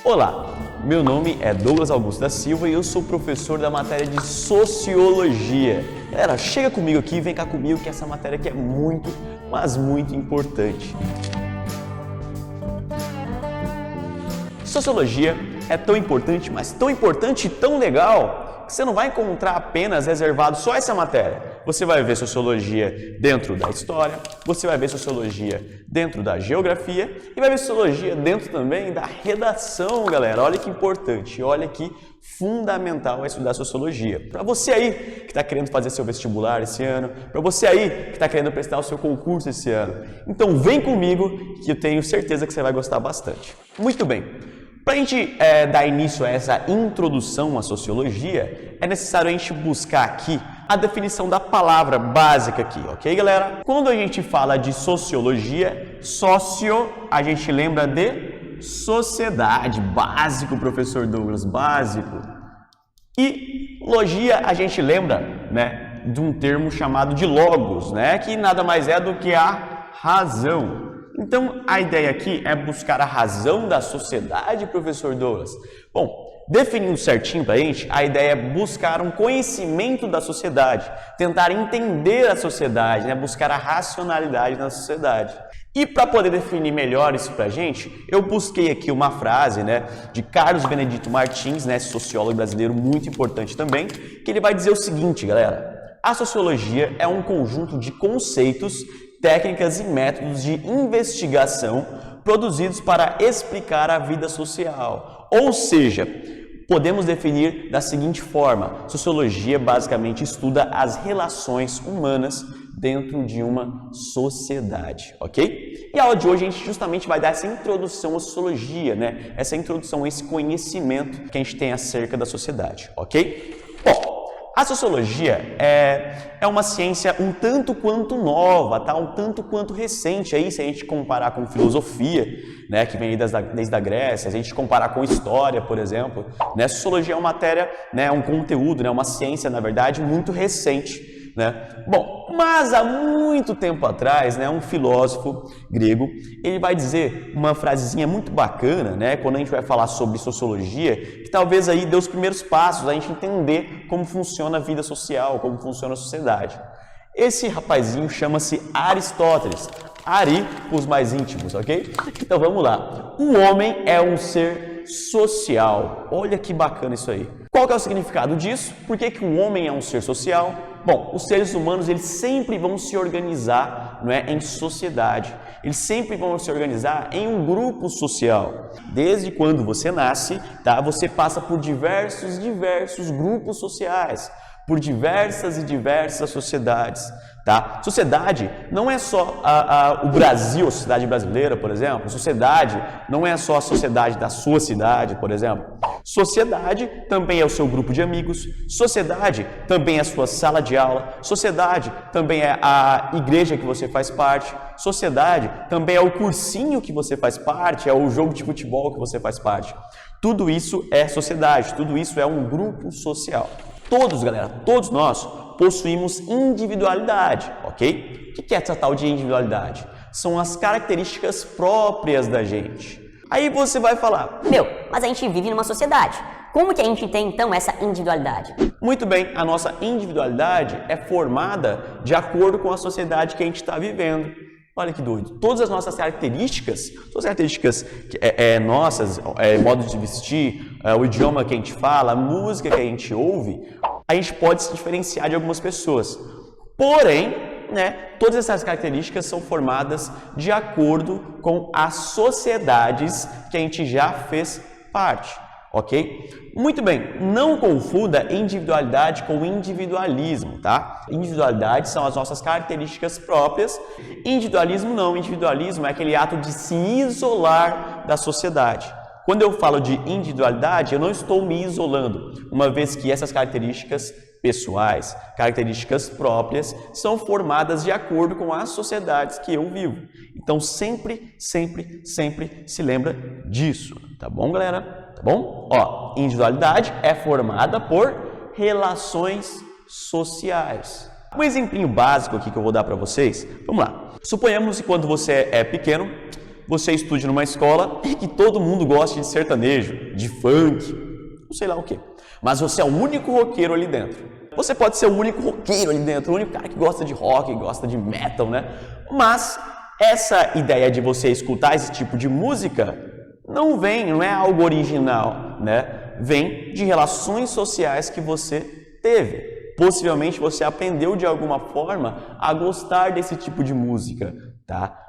Olá, meu nome é Douglas Augusto da Silva e eu sou professor da matéria de Sociologia. Galera, chega comigo aqui, vem cá comigo que essa matéria aqui é muito, mas muito importante. Sociologia é tão importante, mas tão importante e tão legal que você não vai encontrar apenas reservado só essa matéria. Você vai ver sociologia dentro da história, você vai ver sociologia dentro da geografia e vai ver sociologia dentro também da redação, galera. Olha que importante, olha que fundamental é estudar sociologia. Para você aí que está querendo fazer seu vestibular esse ano, para você aí que está querendo prestar o seu concurso esse ano. Então vem comigo que eu tenho certeza que você vai gostar bastante. Muito bem. Para a gente dar início a essa introdução à sociologia, é necessário a gente buscar aqui a definição da palavra básica aqui, ok, galera? Quando a gente fala de sociologia, sócio, a gente lembra de sociedade, básico, professor Douglas, básico. E logia, a gente lembra, né, de um termo chamado de logos, né, que nada mais é do que a razão. Então, a ideia aqui é buscar a razão da sociedade, professor Douglas. Bom, definindo certinho para a gente, a ideia é buscar um conhecimento da sociedade, tentar entender a sociedade, né? Buscar a racionalidade na sociedade. E para poder definir melhor isso para a gente, eu busquei aqui uma frase, né, de Carlos Benedito Martins, né, sociólogo brasileiro muito importante também, que ele vai dizer o seguinte, galera: a sociologia é um conjunto de conceitos, técnicas e métodos de investigação produzidos para explicar a vida social. Ou seja, podemos definir da seguinte forma: sociologia basicamente estuda as relações humanas dentro de uma sociedade, ok? E a aula de hoje a gente justamente vai dar essa introdução à sociologia, né? Essa introdução a esse conhecimento que a gente tem acerca da sociedade, ok? Bom, a sociologia é uma ciência um tanto quanto nova, tá? Um tanto quanto recente aí, se a gente comparar com filosofia, né, que vem desde a Grécia, se a gente comparar com história, por exemplo, né? Sociologia é uma matéria, né, um conteúdo, né, uma ciência, na verdade, muito recente, né? Bom, mas há muito tempo atrás, né, um filósofo grego, ele vai dizer uma frasezinha muito bacana, né, quando a gente vai falar sobre sociologia, que talvez aí dê os primeiros passos a gente entender como funciona a vida social, como funciona a sociedade. Esse rapazinho chama-se Aristóteles. Ari, os mais íntimos, ok? Então vamos lá. O homem é um ser social. Olha que bacana isso aí. Qual que é o significado disso? Por que o homem é um ser social? Bom, os seres humanos, eles sempre vão se organizar, não é, em sociedade. Eles sempre vão se organizar em um grupo social. Desde quando você nasce, tá? Você passa por diversos grupos sociais, por diversas e diversas sociedades, tá? Sociedade não é só o Brasil, a sociedade brasileira, por exemplo. Sociedade não é só a sociedade da sua cidade, por exemplo. Sociedade também é o seu grupo de amigos. Sociedade também é a sua sala de aula. Sociedade também é a igreja que você faz parte. Sociedade também é o cursinho que você faz parte, é o jogo de futebol que você faz parte. Tudo isso é sociedade, tudo isso é um grupo social. Todos, galera, todos nós possuímos individualidade, ok? O que é essa tal de individualidade? São as características próprias da gente. Aí você vai falar: mas a gente vive numa sociedade. Como que a gente tem, então, essa individualidade? Muito bem, a nossa individualidade é formada de acordo com a sociedade que a gente está vivendo. Olha que doido. Todas as nossas características nossas, modo de vestir, o idioma que a gente fala, a música que a gente ouve, a gente pode se diferenciar de algumas pessoas. Porém, né, todas essas características são formadas de acordo com as sociedades que a gente já fez parte, ok? Muito bem, não confunda individualidade com individualismo, tá? Individualidade são as nossas características próprias, individualismo não, individualismo é aquele ato de se isolar da sociedade. Quando eu falo de individualidade, eu não estou me isolando, uma vez que essas características pessoais, características próprias, são formadas de acordo com as sociedades que eu vivo. Então, sempre se lembra disso, tá bom, galera? Tá bom? Ó, individualidade é formada por relações sociais. Um exemplinho básico aqui que eu vou dar para vocês. Vamos lá. Suponhamos que quando você é pequeno, você estude numa escola e que todo mundo goste de sertanejo, de funk, não sei lá o que. Mas você é o único roqueiro ali dentro. Você pode ser o único roqueiro ali dentro, o único cara que gosta de rock, gosta de metal, né? Mas essa ideia de você escutar esse tipo de música não é algo original, né? Vem de relações sociais que você teve. Possivelmente você aprendeu de alguma forma a gostar desse tipo de música, tá?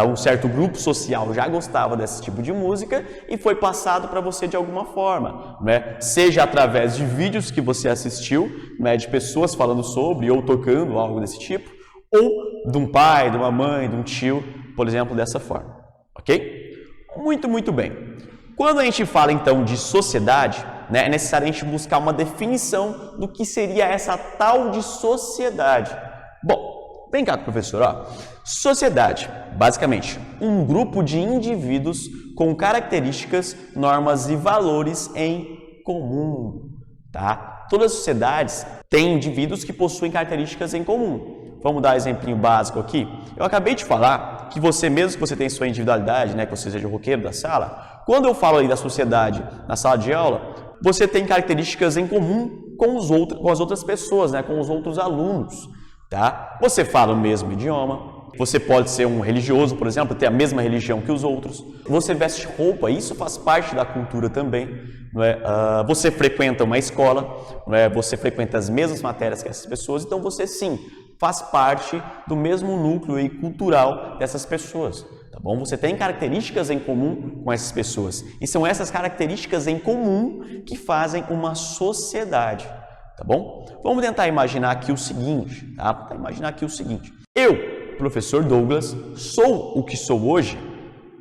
Um certo grupo social já gostava desse tipo de música e foi passado para você de alguma forma, né? Seja através de vídeos que você assistiu, né, de pessoas falando sobre ou tocando algo desse tipo, ou de um pai, de uma mãe, de um tio, por exemplo, dessa forma, ok? Muito bem. Quando a gente fala então de sociedade, né, é necessário a gente buscar uma definição do que seria essa tal de sociedade. Bom, vem cá, professor, ó. Sociedade, basicamente, um grupo de indivíduos com características, normas e valores em comum, tá? Todas as sociedades têm indivíduos que possuem características em comum. Vamos dar um exemplinho básico aqui. Eu acabei de falar que você, mesmo que você tenha sua individualidade, né, que você seja o roqueiro da sala, quando eu falo aí da sociedade na sala de aula, você tem características em comum com as outras pessoas, né, com os outros alunos, tá? Você fala o mesmo idioma. Você pode ser um religioso, por exemplo, ter a mesma religião que os outros. Você veste roupa, isso faz parte da cultura também. Não é? Você frequenta uma escola, não é? Você frequenta as mesmas matérias que essas pessoas, então você sim faz parte do mesmo núcleo aí cultural dessas pessoas. Tá bom? Você tem características em comum com essas pessoas. E são essas características em comum que fazem uma sociedade. Tá bom? Vamos tentar imaginar aqui o seguinte. Tá? Eu, professor Douglas, sou o que sou hoje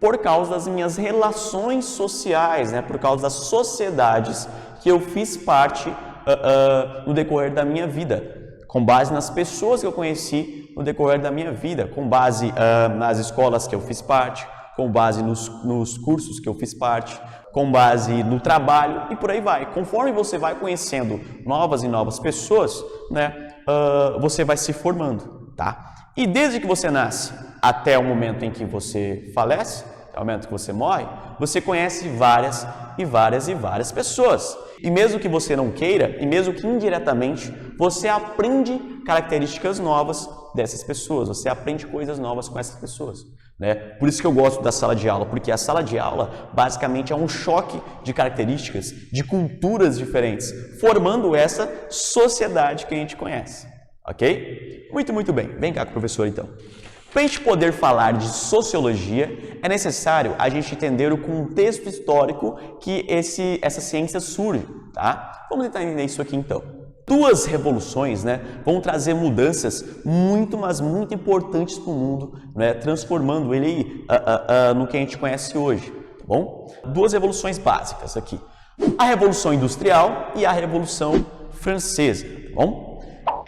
por causa das minhas relações sociais, né? Por causa das sociedades que eu fiz parte no decorrer da minha vida, com base nas pessoas que eu conheci no decorrer da minha vida, com base nas escolas que eu fiz parte, com base nos cursos que eu fiz parte, com base no trabalho e por aí vai. Conforme você vai conhecendo novas e novas pessoas, né? Você vai se formando, tá? E desde que você nasce até o momento em que você falece, até o momento que você morre, você conhece várias pessoas. E mesmo que você não queira, e mesmo que indiretamente, você aprende características novas dessas pessoas, você aprende coisas novas com essas pessoas, né? Por isso que eu gosto da sala de aula, porque a sala de aula basicamente é um choque de características, de culturas diferentes, formando essa sociedade que a gente conhece. Ok? Muito bem. Vem cá com o professor, então. Para a gente poder falar de sociologia, é necessário a gente entender o contexto histórico que essa ciência surge, tá? Vamos tentar entender isso aqui, então. Duas revoluções, né, vão trazer mudanças mas muito importantes para o mundo, né, transformando ele no que a gente conhece hoje, tá bom? Duas revoluções básicas aqui. A Revolução Industrial e a Revolução Francesa, tá bom?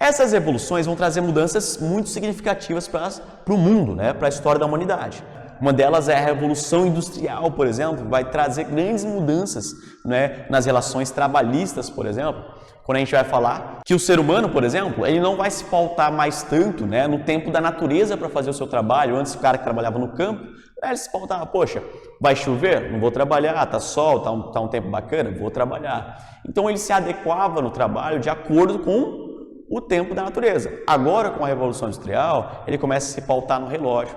Essas revoluções vão trazer mudanças muito significativas para o mundo, né? Para a história da humanidade. Uma delas é a Revolução Industrial, por exemplo, vai trazer grandes mudanças, né, nas relações trabalhistas, por exemplo. Quando a gente vai falar que o ser humano, por exemplo, ele não vai se pautar mais tanto, né, no tempo da natureza para fazer o seu trabalho. Antes, o cara que trabalhava no campo, ele se pautava, poxa, vai chover? Não vou trabalhar, tá sol, tá um tempo bacana? Vou trabalhar. Então ele se adequava no trabalho de acordo com o tempo da natureza. Agora, com a Revolução Industrial, ele começa a se pautar no relógio.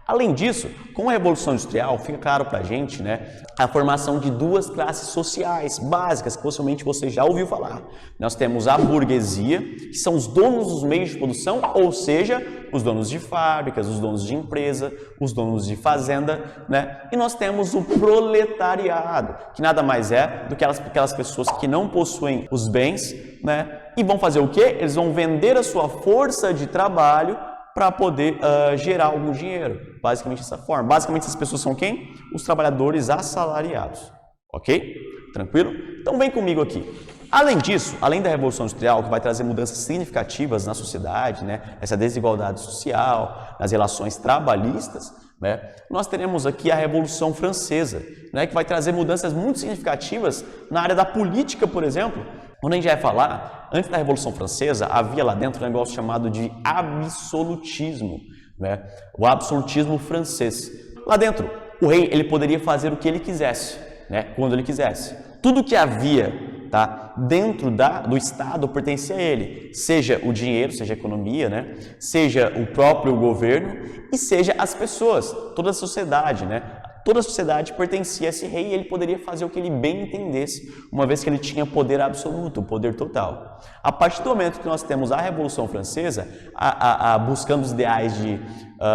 Além disso, com a Revolução Industrial, fica claro para a gente, né, a formação de duas classes sociais básicas, que possivelmente você já ouviu falar. Nós temos a burguesia, que são os donos dos meios de produção, ou seja, os donos de fábricas, os donos de empresa, os donos de fazenda, né? E nós temos o proletariado, que nada mais é do que aquelas pessoas que não possuem os bens, né? E vão fazer o quê? Eles vão vender a sua força de trabalho para poder gerar algum dinheiro. Basicamente dessa forma. Basicamente essas pessoas são quem? Os trabalhadores assalariados. Ok? Tranquilo? Então vem comigo aqui. Além disso, além da Revolução Industrial, que vai trazer mudanças significativas na sociedade, né? Essa desigualdade social, nas relações trabalhistas, né? Nós teremos aqui a Revolução Francesa, né? Que vai trazer mudanças muito significativas na área da política, por exemplo. Quando a gente vai falar, antes da Revolução Francesa, havia lá dentro um negócio chamado de absolutismo, né? O absolutismo francês. Lá dentro, o rei ele poderia fazer o que ele quisesse, né? Quando ele quisesse. Tudo que havia, tá, dentro do Estado pertencia a ele, seja o dinheiro, seja a economia, né? Seja o próprio governo e seja as pessoas, toda a sociedade, né? Toda a sociedade pertencia a esse rei e ele poderia fazer o que ele bem entendesse, uma vez que ele tinha poder absoluto, poder total. A partir do momento que nós temos a Revolução Francesa, buscando os ideais de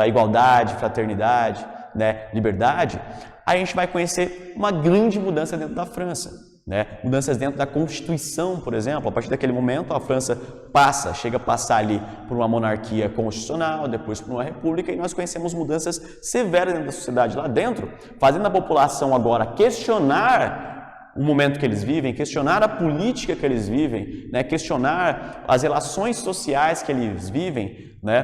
igualdade, fraternidade, né, liberdade, a gente vai conhecer uma grande mudança dentro da França, né? Mudanças dentro da Constituição, por exemplo. A partir daquele momento, a França chega a passar ali por uma monarquia constitucional, depois por uma república, e nós conhecemos mudanças severas dentro da sociedade lá dentro, fazendo a população agora questionar o momento que eles vivem, questionar a política que eles vivem, né? Questionar as relações sociais que eles vivem, né?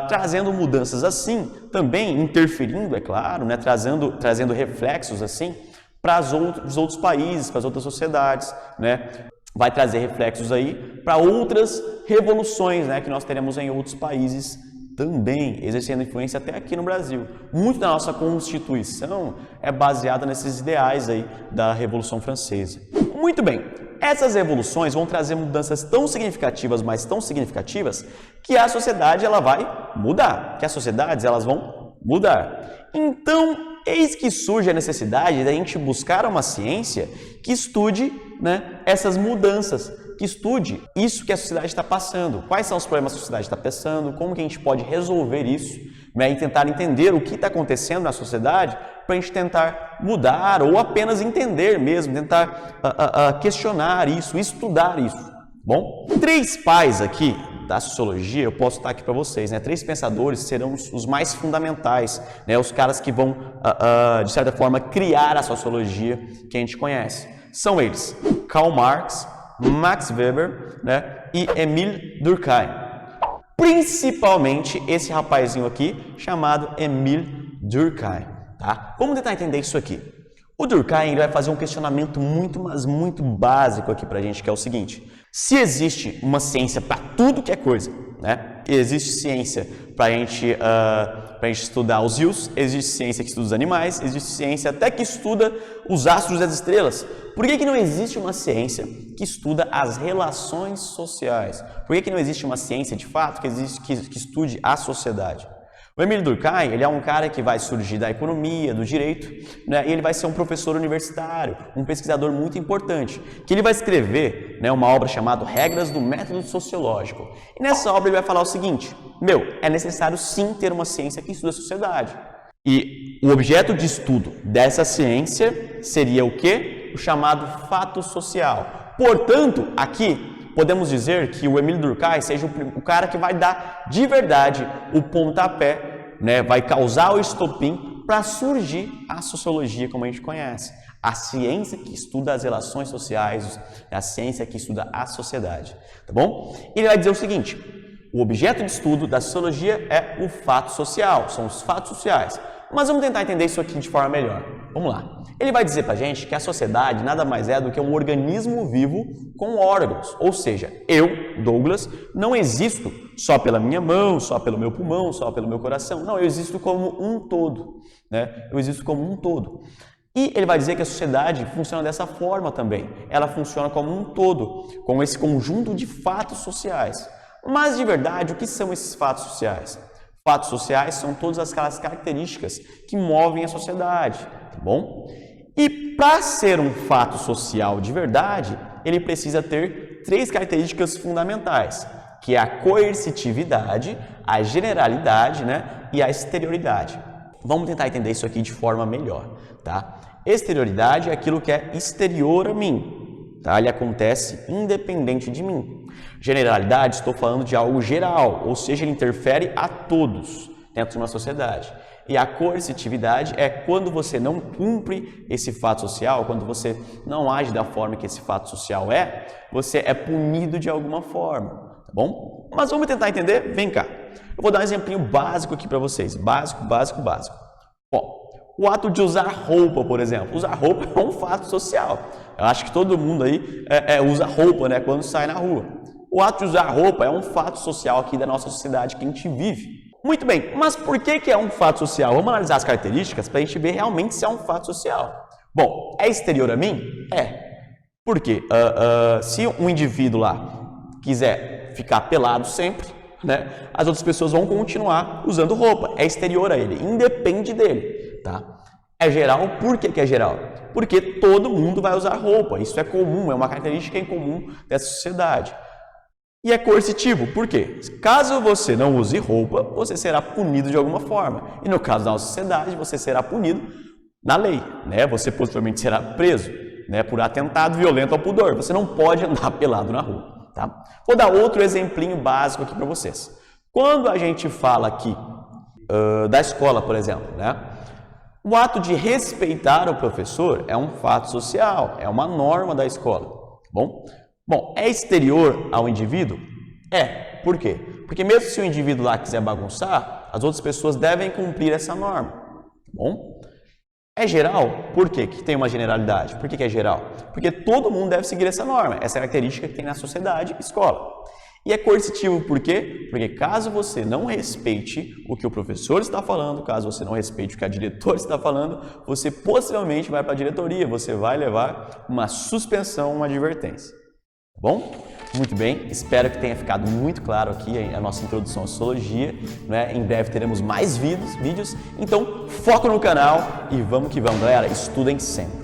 Trazendo mudanças assim, também interferindo, é claro, né? Trazendo reflexos assim para os outros países, para as outras sociedades, né? Vai trazer reflexos aí para outras revoluções, né? Que nós teremos em outros países também, exercendo influência até aqui no Brasil. Muito da nossa Constituição é baseada nesses ideais aí da Revolução Francesa. Muito bem, essas revoluções vão trazer mudanças tão significativas, mas tão significativas, que a sociedade ela vai mudar, que as sociedades elas vão mudar. Então, eis que surge a necessidade da gente buscar uma ciência que estude, né, essas mudanças, que estude isso que a sociedade está passando, quais são os problemas que a sociedade está passando, como que a gente pode resolver isso, né, e tentar entender o que está acontecendo na sociedade para a gente tentar mudar ou apenas entender mesmo, tentar questionar isso, estudar isso. Bom, 3 pais aqui da sociologia, eu posso estar aqui para vocês, né? 3 pensadores serão os mais fundamentais, né? Os caras que vão, de certa forma, criar a sociologia que a gente conhece. São eles, Karl Marx, Max Weber, né? E Émile Durkheim. Principalmente esse rapazinho aqui, chamado Émile Durkheim, tá? Vamos tentar entender isso aqui. O Durkheim vai fazer um questionamento muito básico aqui para a gente, que é o seguinte: se existe uma ciência para tudo que é coisa, né? Existe ciência para a gente estudar os rios, existe ciência que estuda os animais, existe ciência até que estuda os astros e as estrelas. Por que não existe uma ciência que estuda as relações sociais? Por que não existe uma ciência de fato que estude a sociedade? O Émile Durkheim, ele é um cara que vai surgir da economia, do direito, né? E ele vai ser um professor universitário, um pesquisador muito importante, que ele vai escrever, né, uma obra chamada Regras do Método Sociológico. E nessa obra ele vai falar o seguinte: é necessário sim ter uma ciência que estuda a sociedade. E o objeto de estudo dessa ciência seria o quê? O chamado fato social. Portanto, aqui podemos dizer que o Émile Durkheim seja o cara que vai dar de verdade o pontapé, né? Vai causar o estopim para surgir a sociologia como a gente conhece. A ciência que estuda as relações sociais, a ciência que estuda a sociedade, tá bom? Ele vai dizer o seguinte: o objeto de estudo da sociologia é o fato social, são os fatos sociais. Mas vamos tentar entender isso aqui de forma melhor. Vamos lá. Ele vai dizer pra gente que a sociedade nada mais é do que um organismo vivo com órgãos. Ou seja, eu, Douglas, não existo só pela minha mão, só pelo meu pulmão, só pelo meu coração. Não, eu existo como um todo, né? Eu existo como um todo. E ele vai dizer que a sociedade funciona dessa forma também. Ela funciona como um todo, com esse conjunto de fatos sociais. Mas, de verdade, o que são esses fatos sociais? Fatos sociais são todas aquelas características que movem a sociedade, tá bom? E para ser um fato social de verdade, ele precisa ter 3 características fundamentais, que é a coercitividade, a generalidade, né, e a exterioridade. Vamos tentar entender isso aqui de forma melhor, tá? Exterioridade é aquilo que é exterior a mim, tá? Ele acontece independente de mim. Generalidade, estou falando de algo geral, ou seja, ele interfere a todos dentro de uma sociedade. E a coercitividade é quando você não cumpre esse fato social, quando você não age da forma que esse fato social é, você é punido de alguma forma, tá bom? Mas vamos tentar entender? Vem cá. Eu vou dar um exemplinho básico aqui para vocês, básico. Bom, o ato de usar roupa, por exemplo. Usar roupa é um fato social. Eu acho que todo mundo aí usa roupa, né, quando sai na rua. O ato de usar roupa é um fato social aqui da nossa sociedade que a gente vive. muito bem, mas por que é um fato social? Vamos analisar as características para a gente ver realmente se é um fato social. Bom, é exterior a mim? É. Por quê? Se um indivíduo lá quiser ficar pelado sempre, né, as outras pessoas vão continuar usando roupa. É exterior a ele, independe dele. Tá? É geral, por que é geral? Porque todo mundo vai usar roupa. Isso é comum, é uma característica em comum dessa sociedade. E é coercitivo, por quê? Caso você não use roupa, você será punido de alguma forma. E no caso da nossa sociedade, você será punido na lei, né? Você possivelmente será preso, né, por atentado violento ao pudor. Você não pode andar pelado na rua, tá? Vou dar outro exemplinho básico aqui para vocês. Quando a gente fala aqui da escola, por exemplo, né? O ato de respeitar o professor é um fato social, é uma norma da escola, tá bom? Bom, é exterior ao indivíduo? É. Por quê? Porque mesmo se o indivíduo lá quiser bagunçar, as outras pessoas devem cumprir essa norma. Tá bom? É geral? Por quê? Que tem uma generalidade. Por que é geral? Porque todo mundo deve seguir essa norma. Essa é a característica que tem na sociedade e escola. E é coercitivo por quê? Porque caso você não respeite o que o professor está falando, caso você não respeite o que a diretora está falando, você possivelmente vai para a diretoria, você vai levar uma suspensão, uma advertência. Bom? Muito bem, espero que tenha ficado muito claro aqui a nossa introdução à sociologia, né? Em breve teremos mais vídeos, então foco no canal e vamos que vamos, galera, estudem sempre!